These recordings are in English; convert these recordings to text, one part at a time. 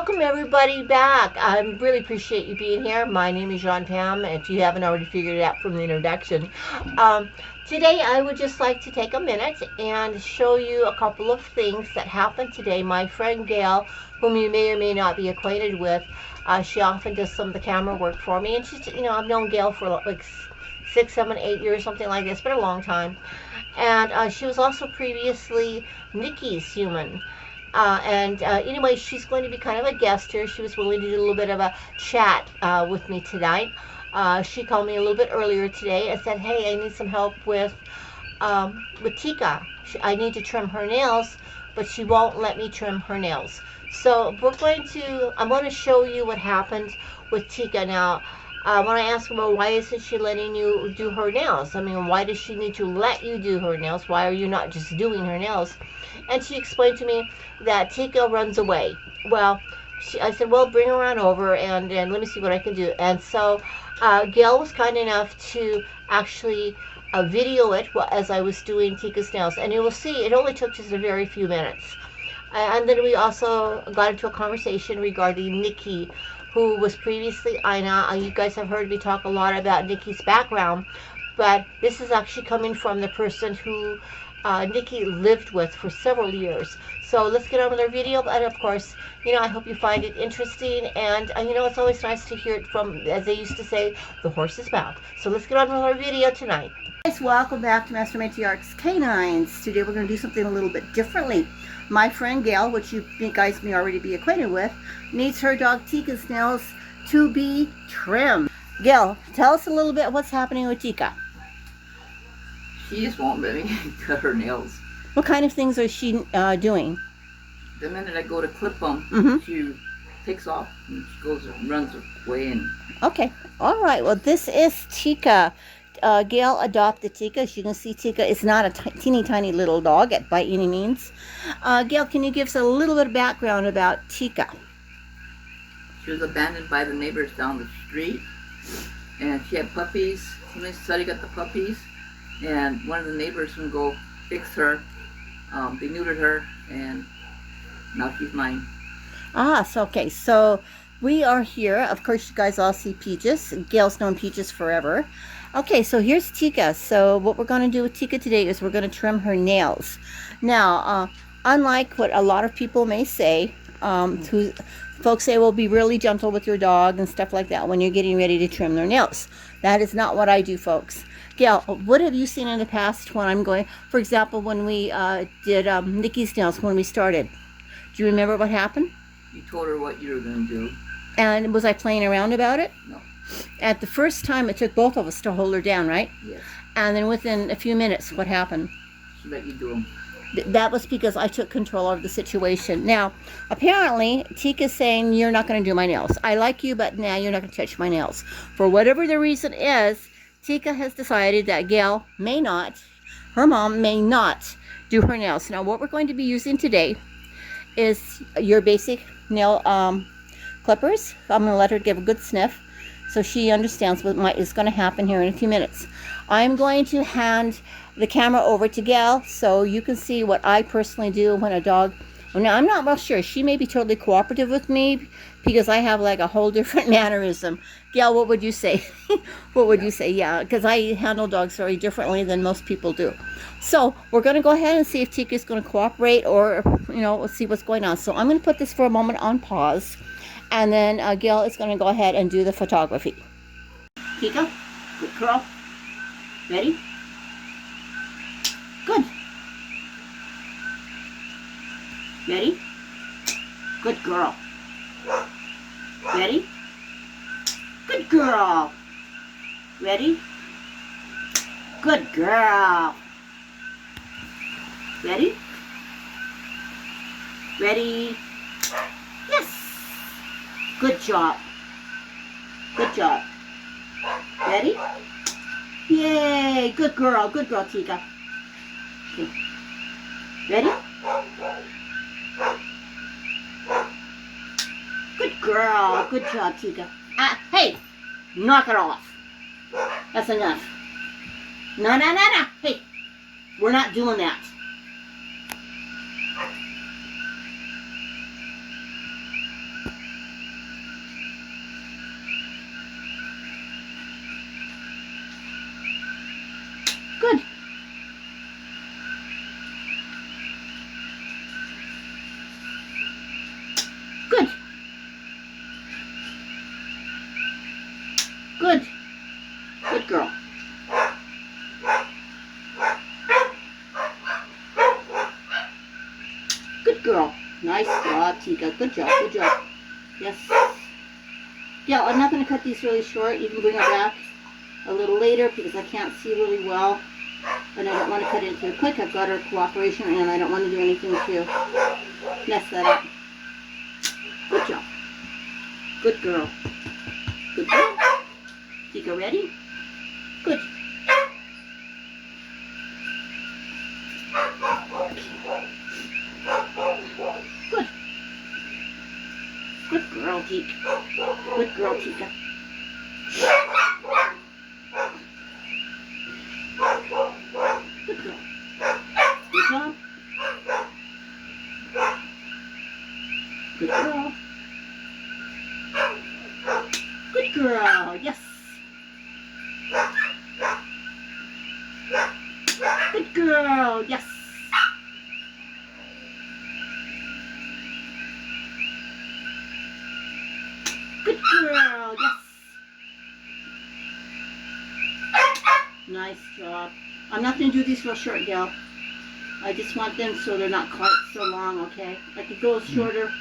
welcome everybody back. I really appreciate you being here. My name is Jean Pam, and if you haven't already figured it out from the introduction, today I would just like to take a minute and show you a couple of things that happened today. My friend Gayle, whom you may or may not be acquainted with, she often does some of the camera work for me, and she's, I've known Gayle for like 6, 7, 8 years, something like this. It's been a long time. And she was also previously Nikki's human. Anyway, she's going to be kind of a guest here. She was willing to do a little bit of a chat with me tonight. She called me a little bit earlier today and said, "Hey, I need some help with Tika. I need to trim her nails, but she won't let me trim her nails." So I'm going to show you what happened with Tika now. When I asked her, well, why isn't she letting you do her nails? I mean, why does she need to let you do her nails? Why are you not just doing her nails? And she explained to me that Tika runs away. Well, I said, well, bring her on over and let me see what I can do. And so Gayle was kind enough to actually video it as I was doing Tika's nails. And you will see, it only took just a very few minutes. And then we also got into a conversation regarding Nikki, who was previously Ina. You guys have heard me talk a lot about Nikki's background, but this is actually coming from the person who Nikki lived with for several years. So let's get on with our video. And of course, I hope you find it interesting. And it's always nice to hear it from, as they used to say, the horse's mouth. So let's get on with our video tonight. Guys, welcome back to Master Matriarch's Canines. Today we're going to do something a little bit differently. My friend Gayle, which you guys may already be acquainted with, needs her dog Tika's nails to be trimmed. Gayle, tell us a little bit what's happening with Tika. She just won't let me cut her nails. What kind of things is she doing? The minute I go to clip them, she takes off and she goes and runs away. Okay, all right. Well, this is Tika. Gayle adopted Tika. As you can see, Tika is not a teeny tiny little dog by any means. Gayle, can you give us a little bit of background about Tika? She was abandoned by the neighbors down the street, and she had puppies. Somebody got the puppies, and one of the neighbors would go fix her. They neutered her, and now she's mine. Okay. So we are here. Of course, you guys all see Peaches. Gayle's known Peaches forever. Okay, so here's Tika. So what we're going to do with Tika today is we're going to trim her nails. Now, unlike what a lot of people may say, folks say, well, be really gentle with your dog and stuff like that when you're getting ready to trim their nails. That is not what I do, folks. Gayle, what have you seen in the past when I'm going, for example, when we did Nikki's nails when we started? Do you remember what happened? You told her what you were going to do. And was I playing around about it? No. At the first time, it took both of us to hold her down, right? Yes. And then within a few minutes, what happened? She let you do them. That was because I took control of the situation. Now, apparently, Tika's saying, you're not going to do my nails. I like you, but now you're not going to touch my nails. For whatever the reason is, Tika has decided that Gayle may not, her mom may not do her nails. Now, what we're going to be using today is your basic nail clippers. I'm going to let her give a good sniff so she understands what is going to happen here in a few minutes. I'm going to hand the camera over to Gayle so you can see what I personally do when a dog... Now, I'm not real sure. She may be totally cooperative with me because I have like a whole different mannerism. Gayle, what would you say? What would you say? Yeah, because I handle dogs very differently than most people do. So we're going to go ahead and see if Tika is going to cooperate or, we'll see what's going on. So I'm going to put this for a moment on pause. And then Gayle is going to go ahead and do the photography. Tika, good girl. Ready? Good. Ready? Good girl. Ready? Good girl. Ready? Good girl. Ready? Ready? Yes! Good job. Good job. Ready? Yay! Good girl. Good girl, Tika. Okay. Ready? Good girl. Good job, Tika. Hey! Knock it off. That's enough. No. Hey! We're not doing that. Good job. Good job. Yes. Yeah, I'm not going to cut these really short. You can bring it back a little later because I can't see really well. And I don't want to cut it too quick. I've got her cooperation and I don't want to do anything to mess that up. Good job. Good girl. Good girl. Tika, ready? Good. Good. Good girl, Tika. Good girl, Tika. Good girl. Good job. Good girl. Good girl. Yes. Good girl. Yes. Good girl. Yes. Nice job. I'm not going to do these real short, Gayle. I just want them so they're not quite so long, okay? I could go shorter,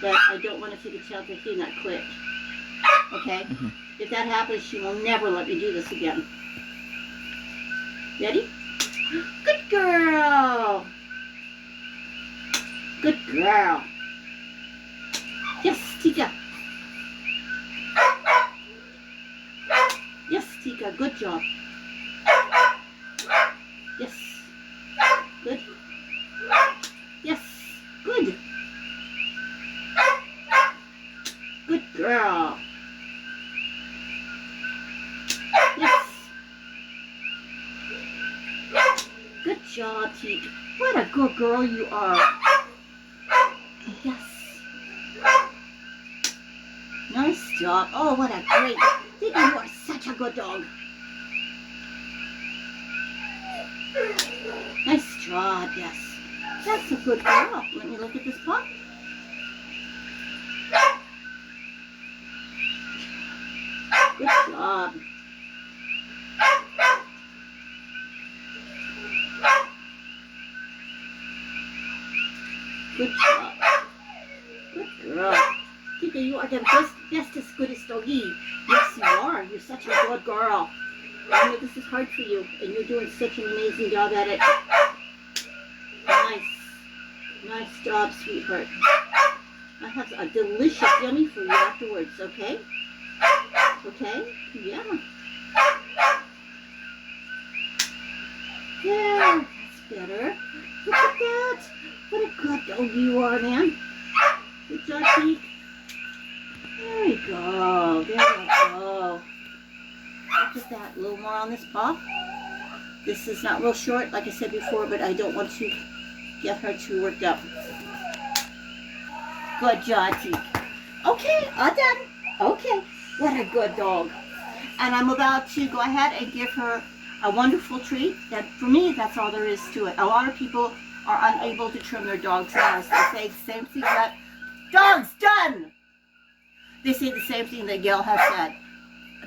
but I don't want to take a chance of hitting that quick. Okay? If that happens, she will never let me do this again. Ready? Good girl! Good girl. Yes, Tika. Yes, Tika, good job. Yes. Good. Yes. Good. Good girl. Yes. Good job, Tika. What a good girl you are. Yes. Nice job. Oh, what a great. Tika, you are such a good dog. Nice job, yes. That's a good girl. Let me look at this paw. Good job. Good job. Good girl. Tika, you are the bestest, goodest doggy. Yes, you are. You're such a good girl. I know this is hard for you, and you're doing such an amazing job at it. Nice. Nice job, sweetheart. I have a delicious yummy for you afterwards, okay? Okay? Yeah. Yeah, that's better. Look at that. What a good dog you are, man. Good job, Pete. There you go. There you go. Look at that. A little more on this paw. This is not real short, like I said before, but I don't want to get her too worked up. Good job, Tika. Okay, all done. Okay, what a good dog. And I'm about to go ahead and give her a wonderful treat. That for me, that's all there is to it. A lot of people are unable to trim their dog's nails. They say the same thing that dog's done. They say the same thing that Gayle has said.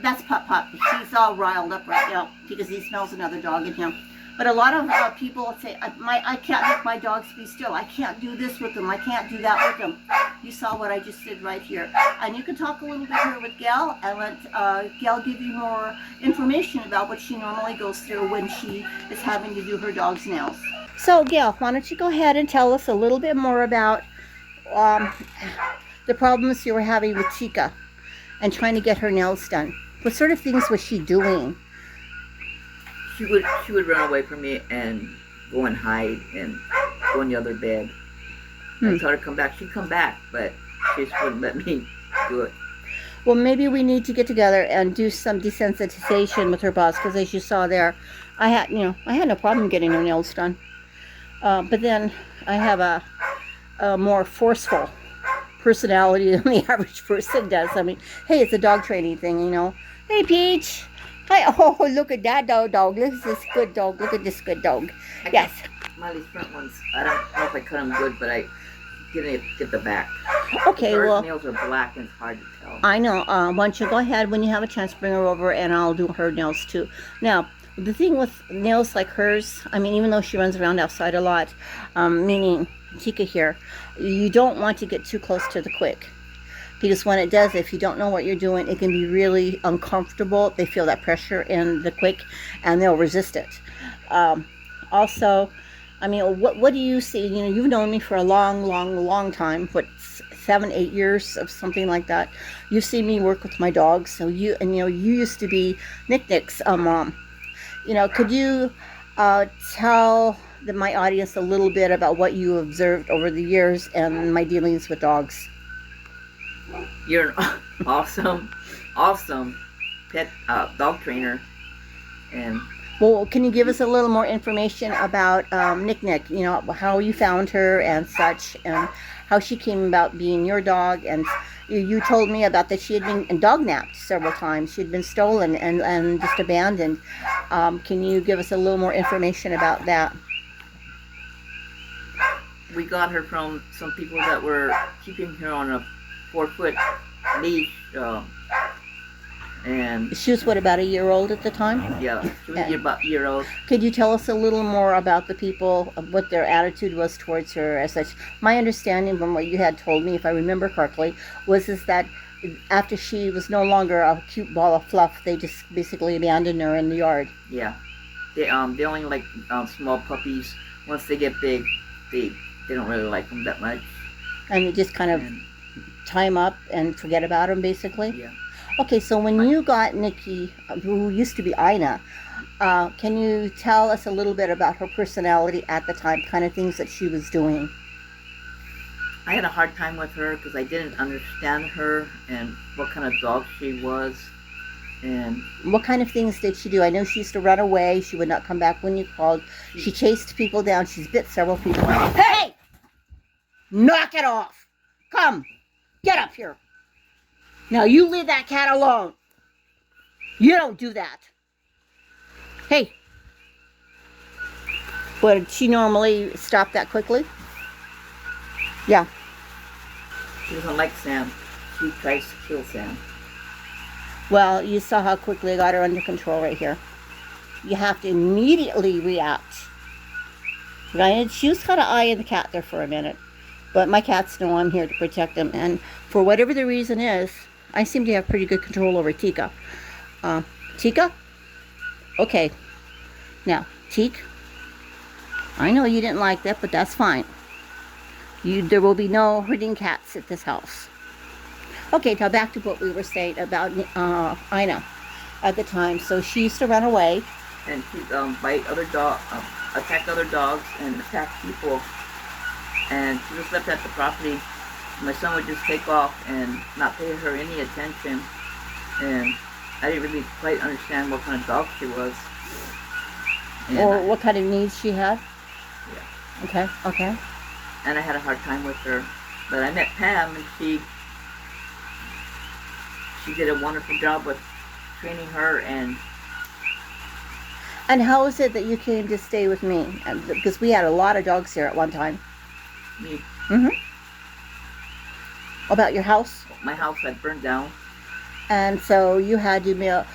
That's Pup. He's all riled up right now because he smells another dog in him. But a lot of people say, I can't make my dogs be still. I can't do this with them. I can't do that with them. You saw what I just did right here. And you can talk a little bit here with Gayle and let Gayle give you more information about what she normally goes through when she is having to do her dog's nails. So Gayle, why don't you go ahead and tell us a little bit more about the problems you were having with Tika and trying to get her nails done. What sort of things was she doing? She would run away from me and go and hide and go in the other bed. I told her to come back. She'd come back, but she just wouldn't let me do it. Well, maybe we need to get together and do some desensitization with her paws, because as you saw there, I had no problem getting her nails done. But then I have a more forceful personality than the average person does. I mean, hey, it's a dog training thing, you know. Hey, Peach. Hi. Oh, look at that dog. Look at this good dog. Look at this good dog. Yes. Miley's front ones, I don't know if I cut them good, but I didn't get the back. Okay, her nails are black and it's hard to tell. I know. Why don't you go ahead when you have a chance, bring her over, and I'll do her nails too. Now, the thing with nails like hers, I mean, even though she runs around outside a lot, meaning Tika here, you don't want to get too close to the quick. Because when it does, if you don't know what you're doing, it can be really uncomfortable. They feel that pressure in the quick, and they'll resist it. Also, I mean, what do you see? You know, you've known me for a long time. What, 7, 8 years of something like that. You've seen me work with my dogs. So you used to be Nick's mom. You know, could you tell my audience a little bit about what you observed over the years and my dealings with dogs? You're an awesome pet dog trainer, and well, can you give us a little more information about Nick? You know, how you found her and such, and how she came about being your dog. And you told me about that she had been dog napped several times. She had been stolen and just abandoned. Can you give us a little more information about that? we got her from some people that were keeping her on a 4-foot leash, and She was, what, about a year old at the time? yeah, she was about a year old. Could you tell us a little more about the people, what their attitude was towards her as such? My understanding from what you had told me, if I remember correctly, was that after she was no longer a cute ball of fluff, they just basically abandoned her in the yard. Yeah, they only like small puppies. Once they get big, they don't really like them that much. And you just kind of tie them up and forget about them, basically? Yeah. Okay, so when you got Nikki, who used to be Ina, can you tell us a little bit about her personality at the time, kind of things that she was doing? I had a hard time with her because I didn't understand her and what kind of dog she was. And what kind of things did she do? I know she used to run away. She would not come back when you called. She chased people down. She's bit several people. Hey! Knock it off! Come! Get up here! Now you leave that cat alone. You don't do that. Hey! Would she normally stop that quickly? Yeah. she doesn't like Sam. She tries to kill Sam. Well, you saw how quickly I got her under control right here. You have to immediately react. Right? She was kind of eyeing the cat there for a minute. But my cats know I'm here to protect them. And for whatever the reason is, I seem to have pretty good control over Tika. Tika? Okay. Now, Tika, I know you didn't like that, but that's fine. There will be no herding cats at this house. Okay, now back to what we were saying about Ina at the time. So she used to run away. And she'd bite other dogs, attack other dogs, and attack people. And she was left at the property. My son would just take off and not pay her any attention. And I didn't really quite understand what kind of dog she was. And Or what kind of needs she had. Yeah. Okay, okay. And I had a hard time with her. But I met Pam, and she did a wonderful job with training her. And how is it that you came to stay with me? Because we had a lot of dogs here at one time. Me. Mm-hmm. About your house? My house had burned down. And so you had to well,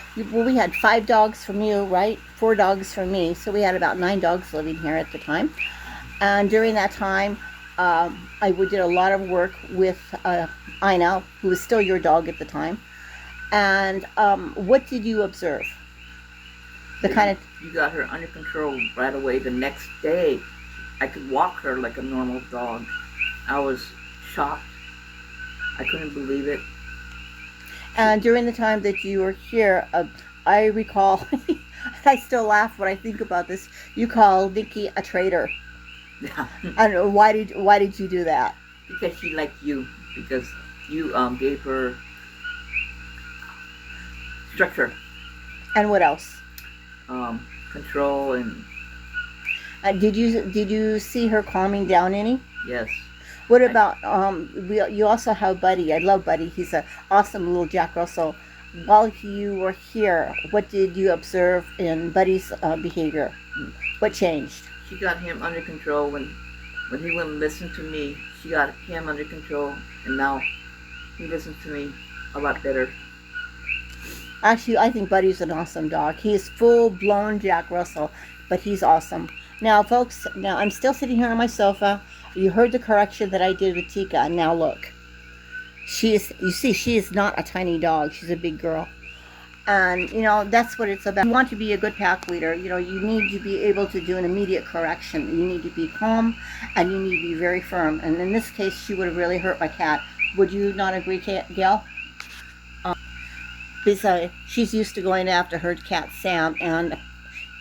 we had 5 dogs from you, right? 4 dogs from me. So we had about 9 dogs living here at the time. And during that time, I did a lot of work with Ina, who was still your dog at the time. And what did you observe? You got her under control right away. The next day, I could walk her like a normal dog. I was shocked. I couldn't believe it. And during the time that you were here, I recall, I still laugh when I think about this, you called Nikki a traitor. Yeah. And why did you do that? Because she liked you. Because you gave her structure. And what else? Control and... Did you see her calming down any? Yes. What about, you also have Buddy. I love Buddy. He's an awesome little Jack Russell. While you were here, what did you observe in Buddy's behavior? What changed? She got him under control when he wouldn't listen to me. She got him under control, and now he listens to me a lot better. Actually, I think Buddy's an awesome dog. He is full-blown Jack Russell, but he's awesome. Now, folks, now I'm still sitting here on my sofa. You heard the correction that I did with Tika, and now look. She is, you see, she is not a tiny dog. She's a big girl. And, you know, that's what it's about. You want to be a good pack leader. You know, you need to be able to do an immediate correction. You need to be calm, and you need to be very firm. And in this case, she would have really hurt my cat. Would you not agree, Gayle? Because she's used to going after her cat, Sam, and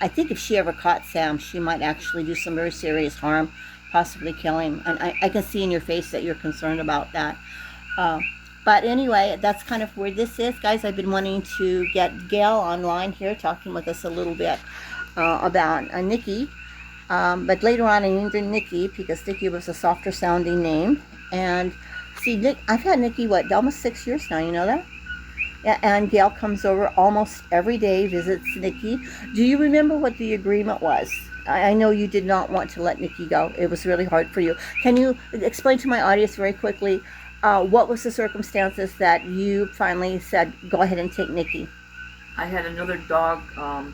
I think if she ever caught Sam, she might actually do some very serious harm, possibly kill him. And I can see in your face that you're concerned about that. But anyway, that's kind of where this is. Guys, I've been wanting to get Gayle online here, talking with us a little bit about Nikki. But later on, I named her Nikki because Nikki was a softer sounding name. And see, I've had Nikki, what, almost 6 years now, you know that? Yeah, and Gayle comes over almost every day, visits Nikki. Do you remember what the agreement was? I know you did not want to let Nikki go. It was really hard for you. Can you explain to my audience very quickly what was the circumstances that you finally said, go ahead and take Nikki? I had another dog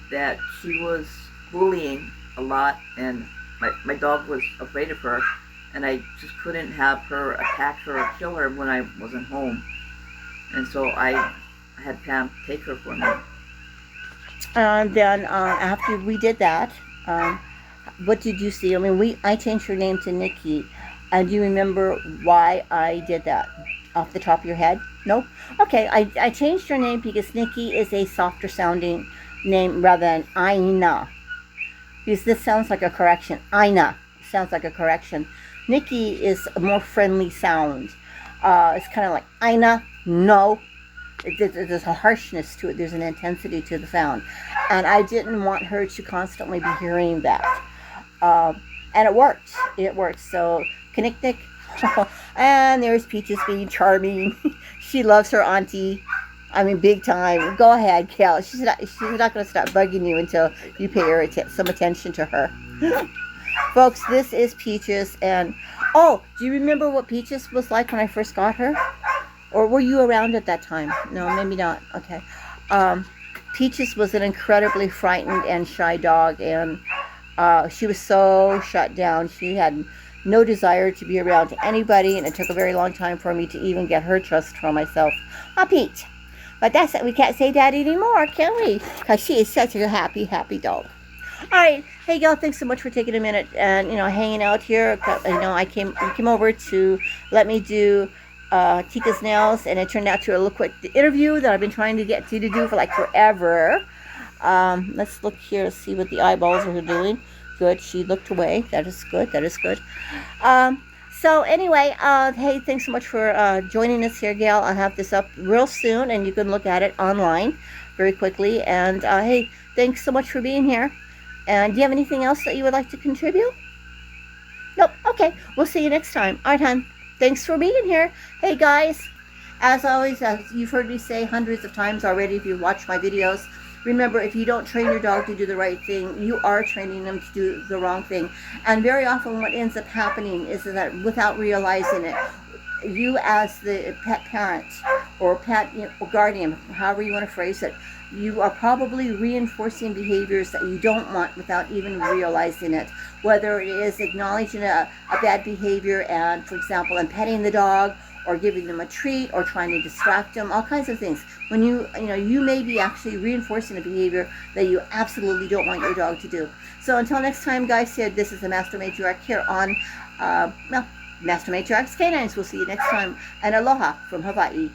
that she was bullying a lot, and my dog was afraid of her, and I just couldn't have her attack her or kill her when I wasn't home. And so I had Pam take her for me. And then after we did that, what did you see? I mean, I changed her name to Nikki. And do you remember why I did that? Off the top of your head? Nope. Okay, I changed her name because Nikki is a softer sounding name rather than Aina. Because this sounds like a correction. Aina sounds like a correction. Nikki is a more friendly sound. It's kind of like Aina, no. There's a harshness to it. There's an intensity to the sound. And I didn't want her to constantly be hearing that. And it worked. It worked. So, Knick. And there's Peaches being charming. She loves her auntie. I mean, big time. Go ahead, Gayle. She's not going to stop bugging you until you pay her some attention to her. Folks, this is Peaches. And, oh, do you remember what Peaches was like when I first got her? Or were you around at that time? No, maybe not. Okay. Peaches was an incredibly frightened and shy dog, and she was so shut down. She had no desire to be around anybody, and it took a very long time for me to even get her trust for myself. Pete. But that's it. We can't say that anymore, can we? Because she is such a happy, happy dog. All right. Hey, Gayle, thanks so much for taking a minute and, hanging out here. You came over to let me do Tika's nails, and it turned out to a little quick interview that I've been trying to get to do for like forever. Let's look here to see what the eyeballs are doing. Good, she looked away. That is good. So anyway, hey, thanks so much for joining us here, Gayle. I'll have this up real soon, and you can look at it online very quickly. And hey, thanks so much for being here. And do you have anything else that you would like to contribute? Nope. Okay, we'll see you next time. All right, hon. Thanks for being here. Hey, guys. As always, as you've heard me say hundreds of times already if you watch my videos, remember, if you don't train your dog to do the right thing, you are training them to do the wrong thing. And very often what ends up happening is that without realizing it, you as the pet parent or pet or guardian, however you want to phrase it, you are probably reinforcing behaviors that you don't want without even realizing it. Whether it is acknowledging a bad behavior and, for example, and petting the dog, or giving them a treat, or trying to distract them, all kinds of things. When you may be actually reinforcing a behavior that you absolutely don't want your dog to do. So until next time, guys, this is the Master Matriarch here on, Master Matriarch's Canines. We'll see you next time. And aloha from Hawaii.